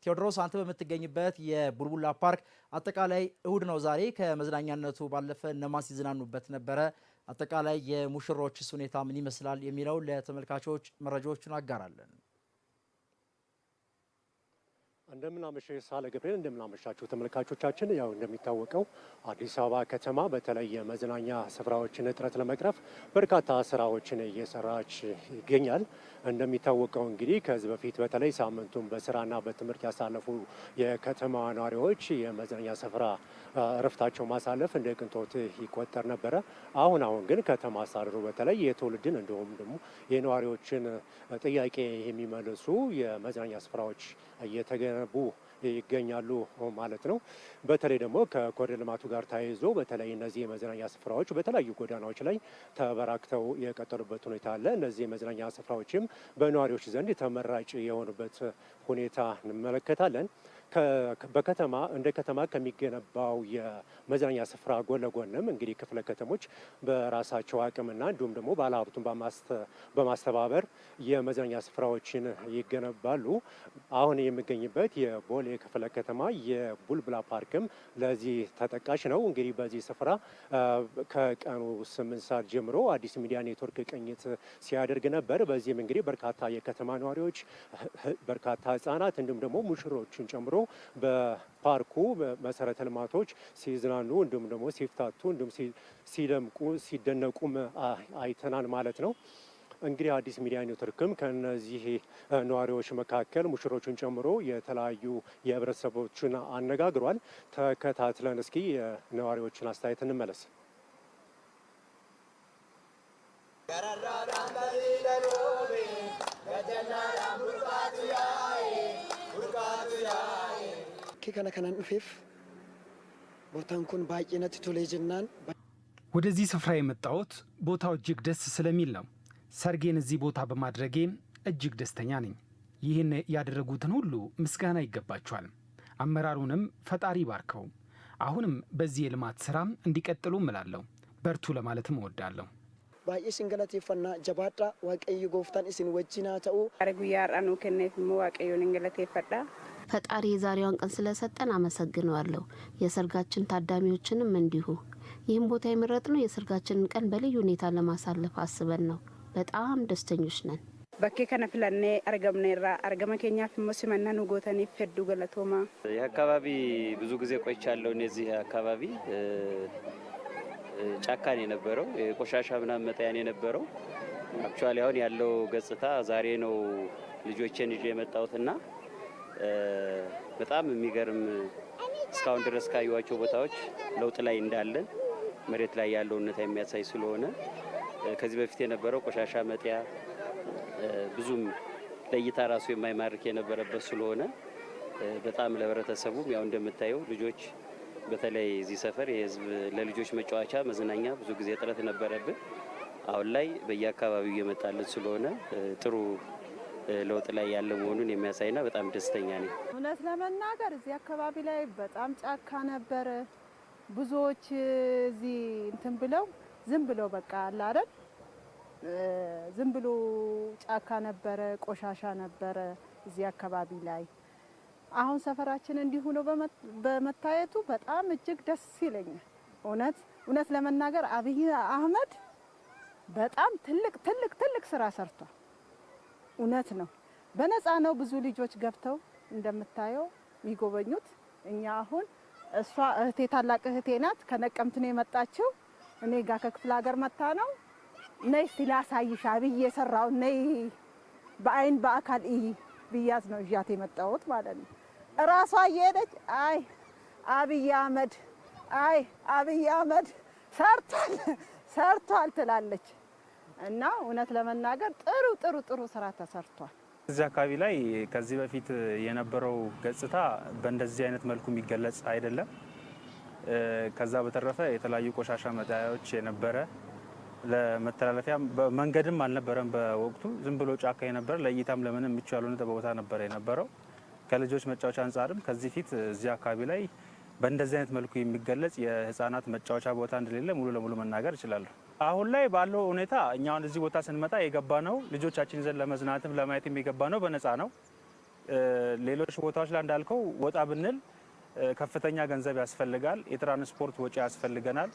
ቴዎድሮስ አንተ በምትገኝበት የቡልቡላ ፓርክ አጠቃላይ እሁድ ነው ዛሬ። ከመዝናኛነቱ ባለፈ እነማን ሲዝናኑበት ነበረ? አጠቃላይ የሙሽሮችስ ሁኔታ ምን ይመስላል የሚለው ለተመልካቾች መረጃዎቹን አጋራለን። እንደምናመሸህ ሳለ ገብርኤል፣ እንደምናመሻችሁ ተመልካቾቻችን። ያው እንደሚታወቀው አዲስ አበባ ከተማ በተለይ የመዝናኛ ስፍራዎችን እጥረት ለመቅረፍ በርካታ ስራዎችን እየሰራች ይገኛል። እንደሚታወቀው እንግዲህ ከዚህ በፊት በተለይ ሳምንቱን በስራና በትምህርት ያሳለፉ የከተማ ነዋሪዎች የመዝናኛ ስፍራ እረፍታቸው ማሳለፍ እንደ ቅንጦት ይቆጠር ነበረ። አሁን ግን ከተማ አስተዳደሩ በተለይ የትውልድን እንዲሁም ደግሞ የነዋሪዎችን ጥያቄ የሚመልሱ የመዝናኛ ስፍራዎች እየተገነቡ ይገኛሉ ማለት ነው። በተለይ ደግሞ ከኮሪደር ልማቱ ጋር ተያይዞ በተለይ እነዚህ የመዝናኛ ስፍራዎች በተለያዩ ጎዳናዎች ላይ ተበራክተው የቀጠሉበት ሁኔታ አለ። እነዚህ የመዝናኛ ስፍራዎችም በነዋሪዎች ዘንድ ተመራጭ የሆኑበት ሁኔታ እንመለከታለን። በከተማ እንደ ከተማ ከሚገነባው የመዝናኛ ስፍራ ጎን ለጎንም እንግዲህ ክፍለ ከተሞች በራሳቸው አቅምና እንዲሁም ደግሞ ባለሀብቱን በማስተባበር የመዝናኛ ስፍራዎችን ይገነባሉ። አሁን የሚገኝበት የቦሌ ክፍለ ከተማ የቡልቡላ ፓርክም ለዚህ ተጠቃሽ ነው። እንግዲህ በዚህ ስፍራ ከቀኑ 8 ሰዓት ጀምሮ አዲስ ሚዲያ ኔትወርክ ቅኝት ሲያደርግ ነበር። በዚህም እንግዲህ በርካታ የከተማ ነዋሪዎች፣ በርካታ ህጻናት እንዲሁም ደግሞ ሙሽሮችን ጨምሮ በፓርኩ መሰረተ ልማቶች ሲዝናኑ እንዲሁም ደግሞ ሲፍታቱ እንዲሁም ሲደምቁ ሲደነቁም አይተናል ማለት ነው። እንግዲህ አዲስ ሚዲያ ኔትወርክም ከነዚህ ነዋሪዎች መካከል ሙሽሮችን ጨምሮ የተለያዩ የህብረተሰቦችን አነጋግሯል። ተከታትለን እስኪ የነዋሪዎችን አስተያየት እንመለስ። ከነ ከነን ኡፌፍ ቦታንኩን ባቂነት ቶሌጅናን ወደዚህ ስፍራ የመጣሁት ቦታው እጅግ ደስ ስለሚል ነው። ሰርጌን እዚህ ቦታ በማድረጌ እጅግ ደስተኛ ነኝ። ይህን ያደረጉትን ሁሉ ምስጋና ይገባቸዋል። አመራሩንም ፈጣሪ ባርከው። አሁንም በዚህ የልማት ስራ እንዲቀጥሉ እላለሁ። በርቱ ለማለትም እወዳለሁ። ባቂ ሲንገለቴፈና ጀባዳ ዋቀዩ ጎፍታን እስን ወጂና ተኡ አረጉያራኑ ከነፍ ዋቀዩን እንገለቴፈዳ ፈጣሪ የዛሬዋን ቀን ስለሰጠን አመሰግነዋለሁ። የሰርጋችን ታዳሚዎችንም እንዲሁ። ይህም ቦታ የመረጥነው የሰርጋችንን ቀን በልዩ ሁኔታ ለማሳለፍ አስበን ነው። በጣም ደስተኞች ነን። በኬ ከነፍለኔ አርገምኔራ አርገመ ኬኛፍ መስመናኑ ጎተኒ ፈዱ ገለቶማ የአካባቢ ብዙ ጊዜ ቆይቻለሁ። እዚህ አካባቢ ጫካን የነበረው የቆሻሻ ምናምን መጣያን የነበረው አክቹአሊ አሁን ያለው ገጽታ ዛሬ ነው ልጆቼን ይዤ የመጣሁትና በጣም የሚገርም እስካሁን ድረስ ካዩዋቸው ቦታዎች ለውጥ ላይ እንዳለን መሬት ላይ ያለው እውነታ የሚያሳይ ስለሆነ ከዚህ በፊት የነበረው ቆሻሻ መጣያ ብዙም ለእይታ ራሱ የማይማርክ የነበረበት ስለሆነ በጣም ለህብረተሰቡም ያው እንደምታየው ልጆች በተለይ እዚህ ሰፈር የህዝብ ለልጆች መጫወቻ መዝናኛ ብዙ ጊዜ ጥረት ነበረብን። አሁን ላይ በየአካባቢው እየመጣልን ስለሆነ ጥሩ ለውጥ ላይ ያለ መሆኑን የሚያሳይና በጣም ደስተኛ ነኝ። እውነት ለመናገር እዚህ አካባቢ ላይ በጣም ጫካ ነበረ። ብዙዎች እዚህ እንትን ብለው ዝም ብለው በቃ አለ አይደል ዝም ብሎ ጫካ ነበረ፣ ቆሻሻ ነበረ እዚህ አካባቢ ላይ። አሁን ሰፈራችን እንዲሁ ነው በመታየቱ በጣም እጅግ ደስ ይለኛል። እውነት ለመናገር አብይ አህመድ በጣም ትልቅ ስራ ሰርቷል። እውነት ነው። በነፃ ነው ብዙ ልጆች ገብተው እንደምታየው የሚጎበኙት። እኛ አሁን እሷ እህቴ ታላቅ እህቴ ናት፣ ከነቀምት ነው የመጣችው። እኔ ጋር ከክፍለ ሀገር መጣ ነው። ነይ ሲላሳይሽ አብይ የሰራው ነይ በአይን በአካል ብያዝ ነው እያት የመጣሁት ማለት ነው። እራሷ እየሄደች አብይ አህመድ ሰርቷል ትላለች። እና እውነት ለመናገር ጥሩ ስራ ተሰርቷል። እዚህ አካባቢ ላይ ከዚህ በፊት የነበረው ገጽታ በእንደዚህ አይነት መልኩ የሚገለጽ አይደለም። ከዛ በተረፈ የተለያዩ ቆሻሻ መጣያዎች የነበረ ለመተላለፊያ መንገድም አልነበረም። በወቅቱ ዝም ብሎ ጫካ የነበረ ለእይታም ለምንም ምቹ ያልሆነ ቦታ ነበር የነበረው። ከልጆች መጫወቻ አንጻርም ከዚህ ፊት እዚህ አካባቢ ላይ በእንደዚህ አይነት መልኩ የሚገለጽ የህፃናት መጫወቻ ቦታ እንደሌለ ሙሉ ለሙሉ መናገር እችላለሁ። አሁን ላይ ባለው ሁኔታ እኛውን እዚህ ቦታ ስንመጣ የገባ ነው ልጆቻችን ይዘን ለመዝናናትም ለማየትም የገባ ነው በነፃ ነው። ሌሎች ቦታዎች ላይ እንዳልከው ወጣ ብንል ከፍተኛ ገንዘብ ያስፈልጋል፣ የትራንስፖርት ወጪ ያስፈልገናል።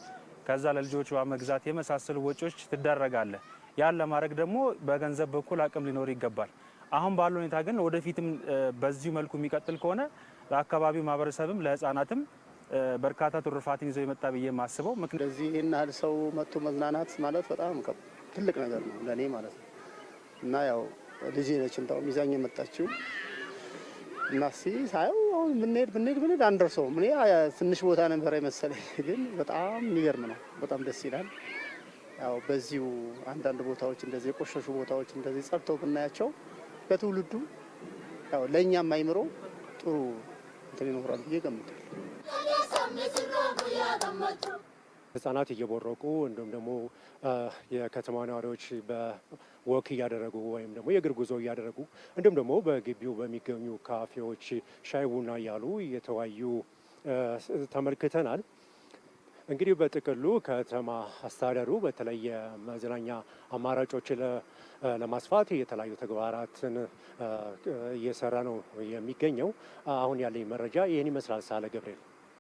ከዛ ለልጆች መግዛት የመሳሰሉ ወጪዎች ትዳረጋለ። ያን ለማድረግ ደግሞ በገንዘብ በኩል አቅም ሊኖር ይገባል። አሁን ባለው ሁኔታ ግን ወደፊትም በዚሁ መልኩ የሚቀጥል ከሆነ ለአካባቢው ማህበረሰብም ለህፃናትም በርካታ ትሩፋትን ይዞ የመጣ ብዬ የማስበው እንደዚህ ይህን ያህል ሰው መጥቶ መዝናናት ማለት በጣም ትልቅ ነገር ነው ለእኔ ማለት ነው። እና ያው ልጄ ነች እንዳው ሚዛኝ የመጣችው እና ሳየው አሁን ብንሄድ አንደርሰውም። እኔ ትንሽ ቦታ ነበር የመሰለኝ፣ ግን በጣም የሚገርም ነው። በጣም ደስ ይላል። ያው በዚሁ አንዳንድ ቦታዎች እንደዚህ የቆሸሹ ቦታዎች እንደዚህ ጸድተው ብናያቸው በትውልዱ ያው ለእኛም አይምሮ ጥሩ እንትን ይኖራል ብዬ ገምታለሁ። ህጻናት እየቦረቁ እንዲሁም ደግሞ የከተማ ነዋሪዎች በወክ እያደረጉ ወይም ደግሞ የእግር ጉዞ እያደረጉ እንዲሁም ደግሞ በግቢው በሚገኙ ካፌዎች ሻይ ቡና እያሉ እየተወያዩ ተመልክተናል። እንግዲህ በጥቅሉ ከተማ አስተዳደሩ በተለይ የመዝናኛ አማራጮችን ለማስፋት የተለያዩ ተግባራትን እየሰራ ነው የሚገኘው። አሁን ያለኝ መረጃ ይህን ይመስላል። ሳለ ገብርኤል